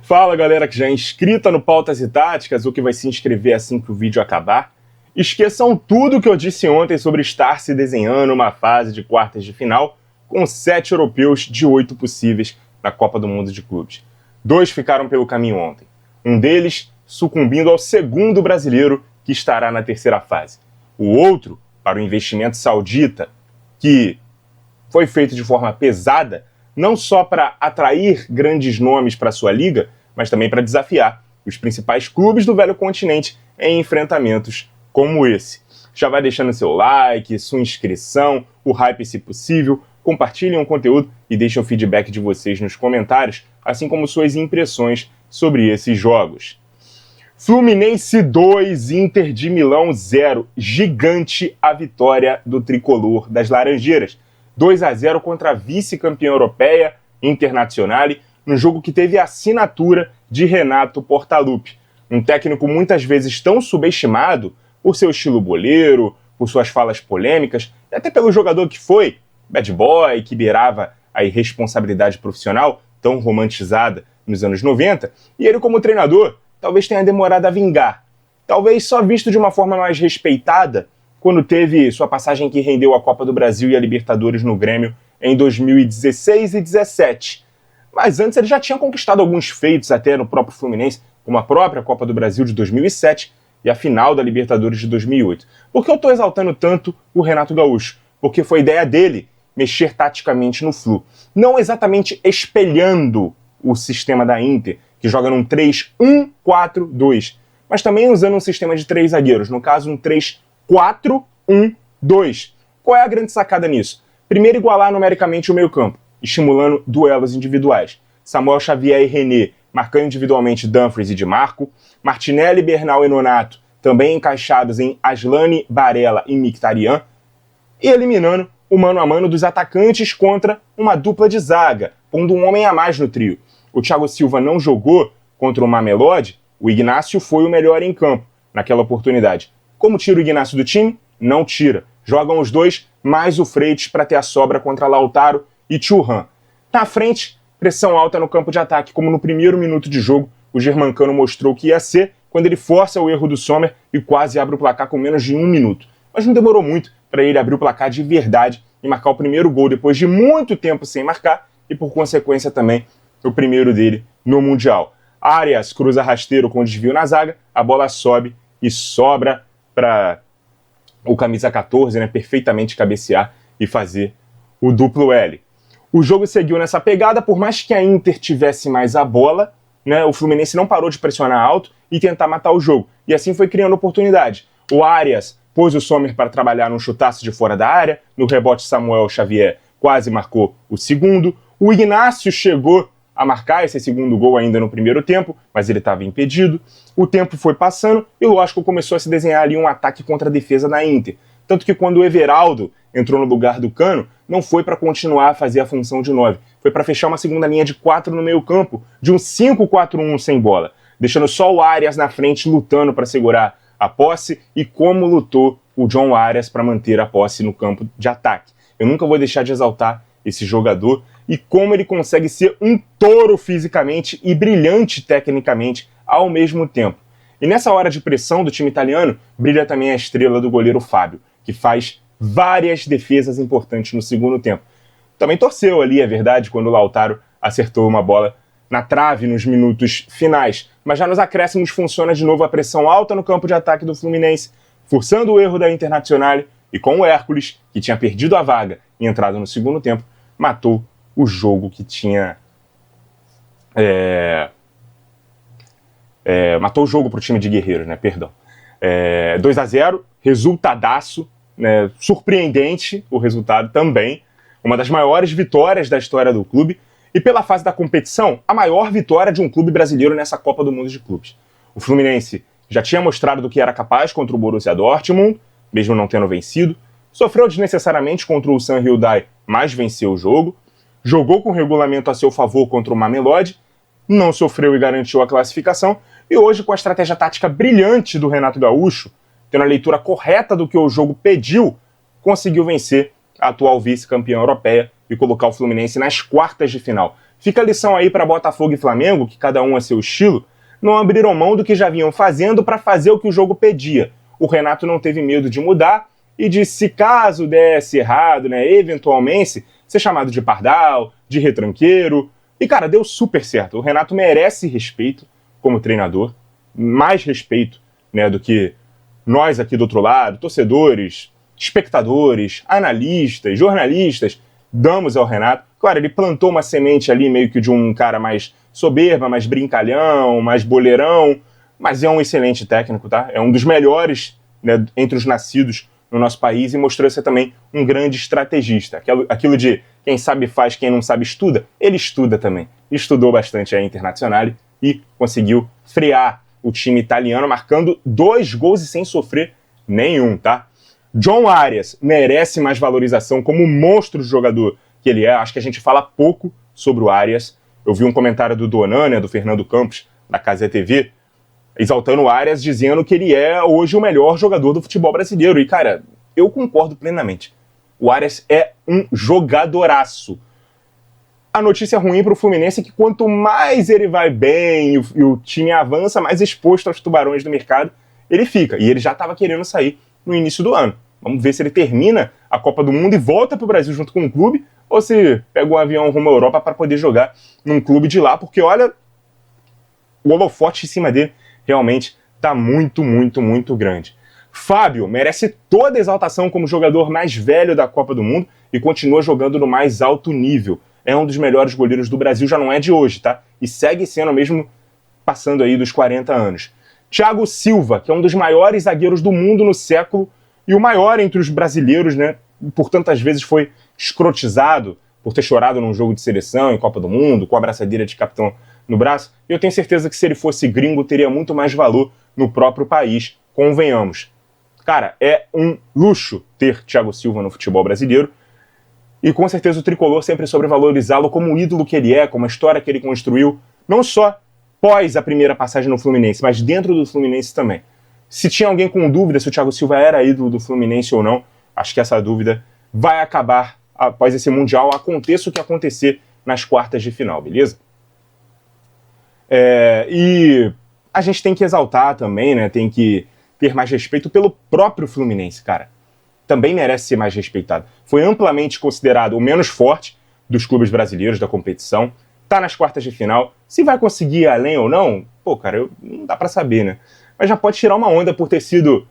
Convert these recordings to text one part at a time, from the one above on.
Fala galera que já é inscrita no Pautas e Táticas ou que vai se inscrever assim que o vídeo acabar. Esqueçam tudo que eu disse ontem sobre estar se desenhando uma fase de quartas de final com 7 europeus de 8 possíveis na Copa do Mundo de Clubes. 2 ficaram pelo caminho ontem. Um deles sucumbindo ao segundo brasileiro que estará na terceira fase. O outro, para o investimento saudita, que foi feito de forma pesada, não só para atrair grandes nomes para sua liga, mas também para desafiar os principais clubes do velho continente em enfrentamentos como esse. Já vai deixando seu like, sua inscrição, o hype se possível, compartilhem o conteúdo e deixem o feedback de vocês nos comentários, assim como suas impressões sobre esses jogos. Fluminense 2, Inter de Milão 0. Gigante a vitória do tricolor das Laranjeiras. 2-0 contra a vice-campeã europeia, Internazionale, no jogo que teve a assinatura de Renato Portaluppi. Um técnico muitas vezes tão subestimado por seu estilo boleiro, por suas falas polêmicas, e até pelo jogador que foi, bad boy, que beirava a irresponsabilidade profissional, tão romantizada nos anos 90, e ele como treinador talvez tenha demorado a vingar. Talvez só visto de uma forma mais respeitada quando teve sua passagem que rendeu a Copa do Brasil e a Libertadores no Grêmio em 2016 e 2017. Mas antes ele já tinha conquistado alguns feitos até no próprio Fluminense, como a própria Copa do Brasil de 2007 e a final da Libertadores de 2008. Por que eu estou exaltando tanto o Renato Gaúcho? Porque foi ideia dele mexer taticamente no Flu. Não exatamente espelhando o sistema da Inter, que joga num 3-1-4-2, mas também usando um sistema de 3 zagueiros, no caso um 3-4-1-2. Qual é a grande sacada nisso? Primeiro, igualar numericamente o meio-campo, estimulando duelos individuais. Samuel Xavier e René marcando individualmente Dumfries e Di Marco, Martinelli, Bernal e Nonato também encaixados em Aslani, Barella e Mkhitaryan, e eliminando o mano a mano dos atacantes contra uma dupla de zaga, pondo um homem a mais no trio. O Thiago Silva não jogou contra o Mamelodi, o Ignacio foi o melhor em campo naquela oportunidade. Como tira o Ignacio do time? Não tira. Jogam os dois, mais o Freitas para ter a sobra contra Lautaro e Thuram. Na frente, pressão alta no campo de ataque, como no primeiro minuto de jogo, o germancano mostrou que ia ser quando ele força o erro do Sommer e quase abre o placar com menos de 1 minuto. Mas não demorou muito para ele abrir o placar de verdade e marcar o primeiro gol depois de muito tempo sem marcar e, por consequência, também o primeiro dele no Mundial. Arias cruza rasteiro com desvio na zaga, a bola sobe e sobra para o camisa 14, né, perfeitamente cabecear e fazer o duplo L. O jogo seguiu nessa pegada, por mais que a Inter tivesse mais a bola, né, o Fluminense não parou de pressionar alto e tentar matar o jogo. E assim foi criando oportunidade. O Arias pôs o Sommer para trabalhar num chutaço de fora da área, no rebote Samuel Xavier quase marcou o segundo. O Ignacio chegou a marcar esse segundo gol ainda no primeiro tempo, mas ele estava impedido. O tempo foi passando e lógico começou a se desenhar ali um ataque contra a defesa da Inter. Tanto que quando o Everaldo entrou no lugar do Cano, não foi para continuar a fazer a função de 9, foi para fechar uma segunda linha de 4 no meio campo, de um 5-4-1 sem bola, deixando só o Arias na frente lutando para segurar a posse e como lutou o John Arias para manter a posse no campo de ataque. Eu nunca vou deixar de exaltar esse jogador e como ele consegue ser um touro fisicamente e brilhante tecnicamente ao mesmo tempo. E nessa hora de pressão do time italiano, brilha também a estrela do goleiro Fábio, que faz várias defesas importantes no segundo tempo. Também torceu ali, é verdade, quando o Lautaro acertou uma bola na trave nos minutos finais. Mas já nos acréscimos funciona de novo a pressão alta no campo de ataque do Fluminense, forçando o erro da Internazionale e com o Hércules, que tinha perdido a vaga e entrado no segundo tempo, matou o jogo que tinha... matou o jogo para o time de Guerreiros, né? Perdão. 2-0, resultadaço, né? Surpreendente o resultado também. Uma das maiores vitórias da história do clube. E pela fase da competição, a maior vitória de um clube brasileiro nessa Copa do Mundo de Clubes. O Fluminense já tinha mostrado do que era capaz contra o Borussia Dortmund, mesmo não tendo vencido. Sofreu desnecessariamente contra o San Hyundai, mas venceu o jogo. Jogou com regulamento a seu favor contra o Mamelodi, não sofreu e garantiu a classificação. E hoje, com a estratégia tática brilhante do Renato Gaúcho, tendo a leitura correta do que o jogo pediu, conseguiu vencer a atual vice-campeã europeia e colocar o Fluminense nas quartas de final. Fica a lição aí para Botafogo e Flamengo, que cada um a seu estilo, não abriram mão do que já vinham fazendo para fazer o que o jogo pedia. O Renato não teve medo de mudar e de, se caso desse errado, né, eventualmente, ser chamado de pardal, de retranqueiro. E, cara, deu super certo. O Renato merece respeito como treinador, mais respeito, né, do que nós aqui do outro lado, torcedores, espectadores, analistas, jornalistas, damos ao Renato. Claro, ele plantou uma semente ali meio que de um cara mais soberba, mais brincalhão, mais boleirão, mas é um excelente técnico, tá? É um dos melhores, né, entre os nascidos no nosso país e mostrou ser também um grande estrategista. Aquilo de quem sabe faz, quem não sabe estuda, ele estuda também. Estudou bastante a Internazionale e conseguiu frear o time italiano, marcando 2 gols e sem sofrer nenhum, tá? John Arias merece mais valorização como monstro de jogador que ele é. Acho que a gente fala pouco sobre o Arias. Eu vi um comentário do Donan, né, do Fernando Campos, da Casa TV, exaltando o Arias, dizendo que ele é hoje o melhor jogador do futebol brasileiro. E, cara, eu concordo plenamente. O Arias é um jogadoraço. A notícia ruim para o Fluminense é que quanto mais ele vai bem e o time avança, mais exposto aos tubarões do mercado ele fica. E ele já estava querendo sair no início do ano. Vamos ver se ele termina a Copa do Mundo e volta para o Brasil junto com o clube, ou se pega um avião rumo à Europa para poder jogar num clube de lá, porque, olha, o holofote em cima dele realmente está muito, muito, muito grande. Fábio merece toda a exaltação como jogador mais velho da Copa do Mundo e continua jogando no mais alto nível. É um dos melhores goleiros do Brasil, já não é de hoje, tá? E segue sendo mesmo passando aí dos 40 anos. Thiago Silva, que é um dos maiores zagueiros do mundo no século e o maior entre os brasileiros, né? Por tantas vezes foi escrotizado por ter chorado num jogo de seleção em Copa do Mundo, com a abraçadeira de capitão no braço. E eu tenho certeza que se ele fosse gringo, teria muito mais valor no próprio país, convenhamos. Cara, é um luxo ter Thiago Silva no futebol brasileiro. E com certeza o tricolor sempre sobrevalorizá-lo como o ídolo que ele é, como a história que ele construiu, não só pós a primeira passagem no Fluminense, mas dentro do Fluminense também. Se tinha alguém com dúvida se o Thiago Silva era ídolo do Fluminense ou não, acho que essa dúvida vai acabar após esse Mundial, aconteça o que acontecer nas quartas de final, beleza? E a gente tem que exaltar também, né? Tem que ter mais respeito pelo próprio Fluminense, cara. Também merece ser mais respeitado. Foi amplamente considerado o menos forte dos clubes brasileiros da competição. Tá nas quartas de final. Se vai conseguir ir além ou não, pô, cara, não dá pra saber, né? Mas já pode tirar uma onda por ter sido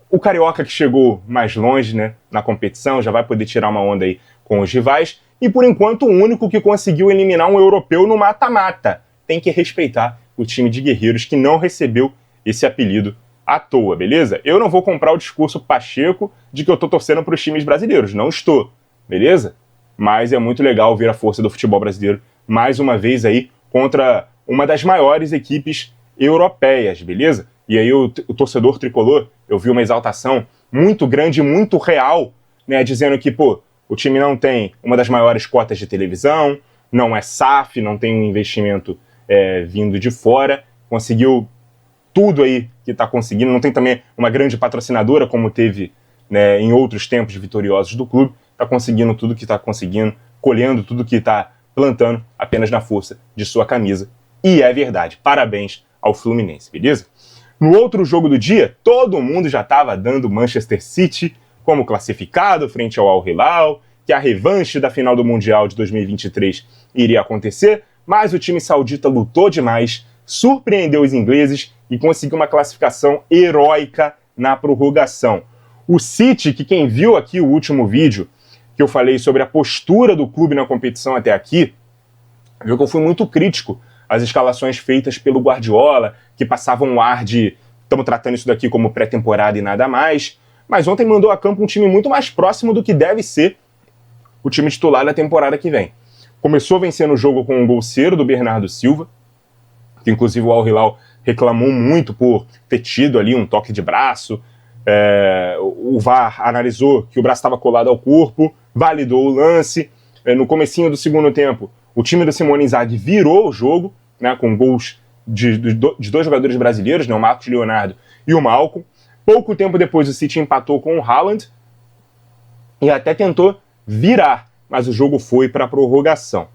o carioca que chegou mais longe, né, na competição. Já vai poder tirar uma onda aí com os rivais. E, por enquanto, o único que conseguiu eliminar um europeu no mata-mata. Tem que respeitar o time de guerreiros que não recebeu esse apelido à toa, beleza? Eu não vou comprar o discurso Pacheco de que eu tô torcendo para os times brasileiros. Não estou, beleza? Mas é muito legal ver a força do futebol brasileiro mais uma vez aí contra uma das maiores equipes europeias, beleza? E aí o torcedor tricolor, eu vi uma exaltação muito grande, muito real, né, dizendo que, pô, o time não tem uma das maiores cotas de televisão, não é SAF, não tem um investimento vindo de fora, conseguiu tudo aí que está conseguindo, não tem também uma grande patrocinadora como teve, né, em outros tempos vitoriosos do clube, está conseguindo tudo que está conseguindo, colhendo tudo que está plantando apenas na força de sua camisa. E é verdade, parabéns ao Fluminense, beleza? No outro jogo do dia, todo mundo já estava dando Manchester City como classificado frente ao Al Hilal, que a revanche da final do Mundial de 2023 iria acontecer, mas o time saudita lutou demais, surpreendeu os ingleses e conseguiu uma classificação heróica na prorrogação. O City, que quem viu aqui o último vídeo, que eu falei sobre a postura do clube na competição até aqui, viu que eu fui muito crítico às escalações feitas pelo Guardiola, que passavam um ar de estamos tratando isso daqui como pré-temporada e nada mais, mas ontem mandou a campo um time muito mais próximo do que deve ser o time titular da temporada que vem. Começou vencendo o jogo com um gol cedo do Bernardo Silva, que inclusive o Al Hilal reclamou muito por ter tido ali um toque de braço. O VAR analisou que o braço estava colado ao corpo, validou o lance. No comecinho do segundo tempo, o time do Simone Inzaghi virou o jogo, né, com gols de dois jogadores brasileiros, né, o Marcos Leonardo e o Malcom. Pouco tempo depois, o City empatou com o Haaland e até tentou virar. mas o jogo foi para a prorrogação.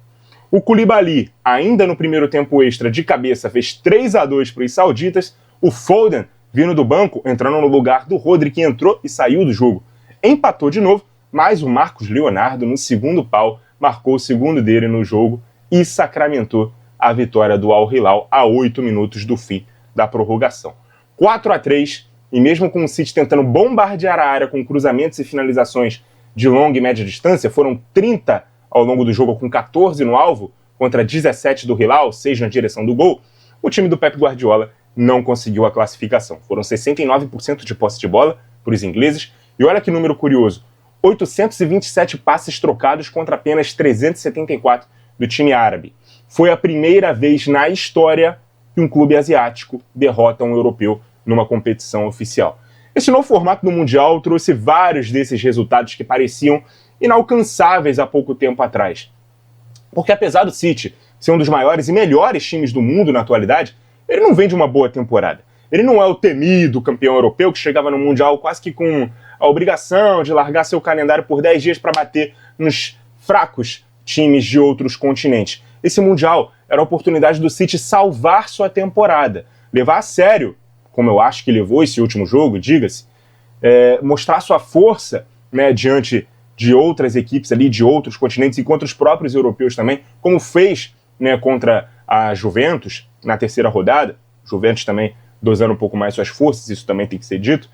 O Koulibaly, ainda no primeiro tempo extra de cabeça, fez 3-2 para os sauditas. O Foden, vindo do banco, entrando no lugar do Rodri, que entrou e saiu do jogo. Empatou de novo, mas o Marcos Leonardo, no segundo pau, marcou o segundo dele no jogo e sacramentou a vitória do Al Hilal a 8 minutos do fim da prorrogação. 4-3, e mesmo com o City tentando bombardear a área com cruzamentos e finalizações de longa e média distância, foram 30 ao longo do jogo, com 14 no alvo, contra 17 do Hilal, 6 na direção do gol, o time do Pep Guardiola não conseguiu a classificação. Foram 69% de posse de bola para os ingleses, e olha que número curioso, 827 passes trocados contra apenas 374 do time árabe. Foi a primeira vez na história que um clube asiático derrota um europeu numa competição oficial. Esse novo formato do Mundial trouxe vários desses resultados que pareciam inalcançáveis há pouco tempo atrás. Porque apesar do City ser um dos maiores e melhores times do mundo na atualidade, ele não vem de uma boa temporada. Ele não é o temido campeão europeu que chegava no Mundial quase que com a obrigação de largar seu calendário por 10 dias para bater nos fracos times de outros continentes. Esse Mundial era a oportunidade do City salvar sua temporada, levar a sério, como eu acho que levou esse último jogo, diga-se, mostrar sua força, né, diante de outras equipes ali, de outros continentes e contra os próprios europeus também, como fez, né, contra a Juventus na terceira rodada. Juventus também dosando um pouco mais suas forças, isso também tem que ser dito.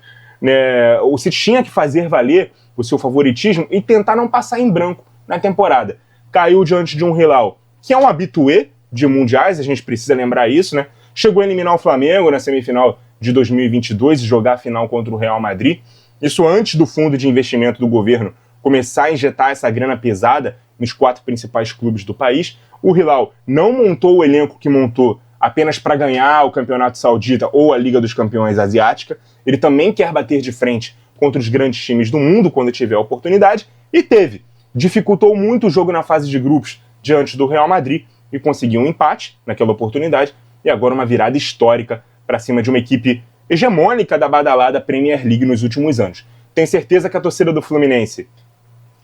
O City tinha que fazer valer o seu favoritismo e tentar não passar em branco na temporada. Caiu diante de um Hilal, que é um habitué de mundiais, a gente precisa lembrar isso, né? Chegou a eliminar o Flamengo na semifinal de 2022 e jogar a final contra o Real Madrid. Isso antes do fundo de investimento do governo começar a injetar essa grana pesada nos 4 principais clubes do país. O Hilal não montou o elenco que montou apenas para ganhar o Campeonato Saudita ou a Liga dos Campeões Asiática. Ele também quer bater de frente contra os grandes times do mundo quando tiver a oportunidade, e teve. Dificultou muito o jogo na fase de grupos diante do Real Madrid e conseguiu um empate naquela oportunidade, e agora uma virada histórica para cima de uma equipe hegemônica da badalada Premier League nos últimos anos. Tenho certeza que a torcida do Fluminense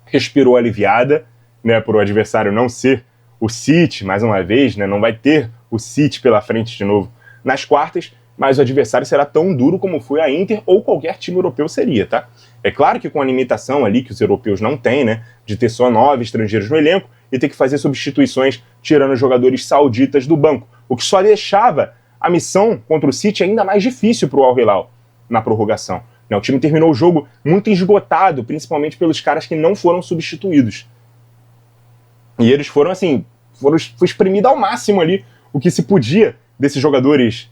respirou aliviada, né, por o adversário não ser o City, mais uma vez, né, não vai ter o City pela frente de novo nas quartas, mas o adversário será tão duro como foi a Inter ou qualquer time europeu seria, tá? É claro que com a limitação ali que os europeus não têm, né, de ter só 9 estrangeiros no elenco e ter que fazer substituições tirando os jogadores sauditas do banco, o que só deixava a missão contra o City ainda mais difícil para o Al Hilal na prorrogação. O time terminou o jogo muito esgotado, principalmente pelos caras que não foram substituídos. E eles foram, assim, foi espremido ao máximo ali o que se podia desses jogadores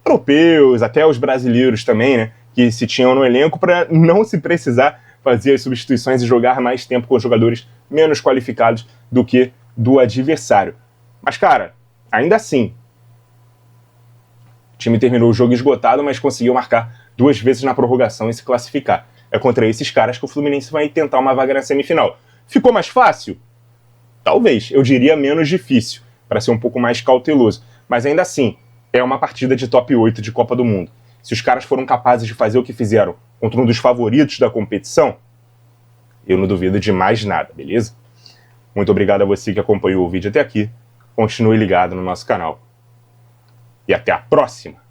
europeus, até os brasileiros também, né, que se tinham no elenco, para não se precisar fazer as substituições e jogar mais tempo com jogadores menos qualificados do que do adversário. Mas, cara, ainda assim, o time terminou o jogo esgotado, mas conseguiu marcar 2 vezes na prorrogação e se classificar. É contra esses caras que o Fluminense vai tentar uma vaga na semifinal. Ficou mais fácil? Talvez. Eu diria menos difícil, para ser um pouco mais cauteloso. Mas ainda assim, é uma partida de top 8 de Copa do Mundo. Se os caras foram capazes de fazer o que fizeram contra um dos favoritos da competição, eu não duvido de mais nada, beleza? Muito obrigado a você que acompanhou o vídeo até aqui. Continue ligado no nosso canal. E até a próxima!